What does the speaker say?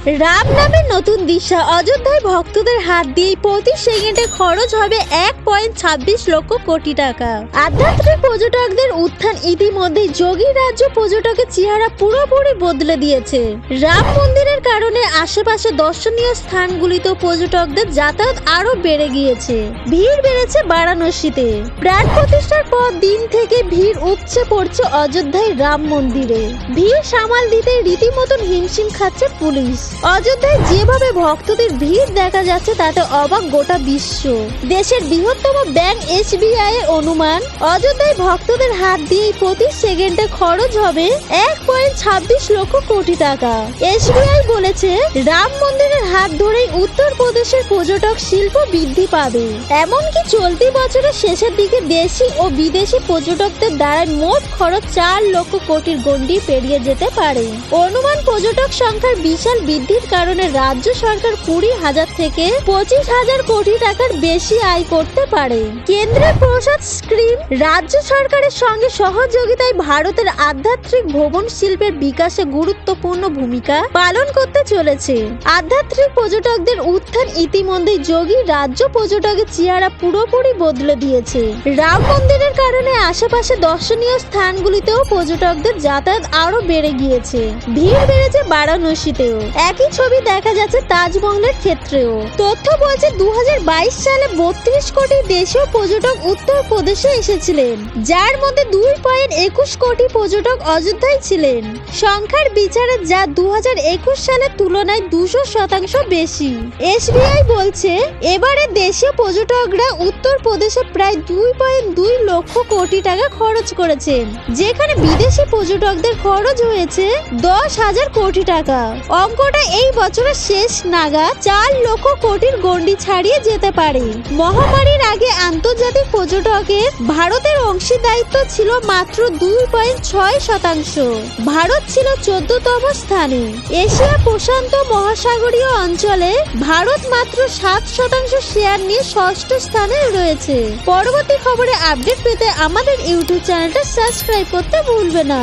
রাম নামের নতুন দিশা। অযোধ্যায় ভক্তদের হাত দিয়ে প্রতি সেকেন্ডে খরচ হবে 1.26 লক্ষ কোটি টাকা। আধ্যাত্মিক পর্যটকদের উত্থান ইতিমধ্যে যোগী রাজ্য পর্যটকের চেহারা পুরোপুরি বদলে দিয়েছে। রাম মন্দিরের কারণে আশেপাশে দর্শনীয় স্থানগুলিতে পর্যটকদের যাতায়াত আরো বেড়ে গিয়েছে। ভিড় বেড়েছে বারাণসীতে। প্রাণ প্রতিষ্ঠার পর দিন থেকে ভিড় উপচে পড়ছে অযোধ্যায় রাম মন্দিরে। ভিড় সামাল দিতে রীতিমতন হিমশিম খাচ্ছে পুলিশ। অযোধ্যায় যেভাবে ভক্তদের ভিড় দেখা যাচ্ছে তাতে অবাক গোটা বিশ্ব। দেশের বৃহত্তম ব্যাংক SBI এর অনুমান, অযোধ্যায় ভক্তদের হাত দিয়ে প্রতি সেকেন্ডে খরচ হবে 1.26 লক্ষ কোটি টাকা। SBI বলেছে রাম মন্দিরের হাত ধরেই উত্তরপ্রদেশের পর্যটক শিল্প বৃদ্ধি পাবে। এমনকি চলতি বছরের শেষের দিকে দেশি ও বিদেশি পর্যটকদের দ্বারা মোট খরচ 4 লক্ষ কোটির গণ্ডি পেরিয়ে যেতে পারে। অনুমান পর্যটক সংখ্যার বিশাল বৃদ্ধির কারণে রাজ্য সরকার 20,000 থেকে 25,000 কোটি টাকার বেশি আয় করতে পারে। কেন্দ্রের প্রসাদ স্কিম রাজ্য সরকারের সঙ্গে সহযোগিতায় ভারতের আধ্যাত্মিক ভ্রমণ শিল্পের বিকাশে গুরুত্বপূর্ণ ভূমিকা পালন করতে চলেছে। আধ্যাত্মিক পর্যটকদের উত্থান ইতিমধ্যে যোগী রাজ্য পর্যটকের চেহারা পুরোপুরি বদলে দিয়েছে। রাম মন্দিরের কারণে আশেপাশে দর্শনীয় স্থানগুলিতেও পর্যটকদের যাতায়াত আরো বেড়ে গিয়েছে। ভিড় বেড়েছে বারাণসীতেও। একই ছবি দেখা যাচ্ছে তাজমহলের ক্ষেত্রেও। তথ্য বলছে 2022 সালে 32 কোটি দেশীয় পর্যটক উত্তরপ্রদেশে এসেছিলেন, যার মধ্যে 2.21 কোটি পর্যটক অযোধ্যায় ছিলেন। সংখ্যার বিচারে যা 2021 সালের তুলনায় 200% বেশি। SBI বলছে এবারে দেশীয় পর্যটকরা উত্তরপ্রদেশে প্রায় 2.2 লক্ষ কোটি টাকা খরচ করেছেন, যেখানে বিদেশি পর্যটকদের খরচ হয়েছে 10,000 কোটি টাকা। অঙ্কটা এই বছরের শেষ নাগাদ 4 লক্ষ কোটির গণ্ডি ছাড়িয়ে যেতে পারে। মহামারীর আগে আন্তর্জাতিক পর্যটকের ভারতের অংশীদারিত্ব ছিল মাত্র 2.6%। ভারত ছিল 14তম স্থানে। এশিয়া প্রশান্ত মহাসাগরীয় অঞ্চলে ভারত মাত্র 7% শেয়ার নিয়ে ষষ্ঠ স্থানে রয়েছে। পরবর্তী খবরে আপডেট পেতে আমাদের ইউটিউব চ্যানেলটা সাবস্ক্রাইব করতে ভুলবে না।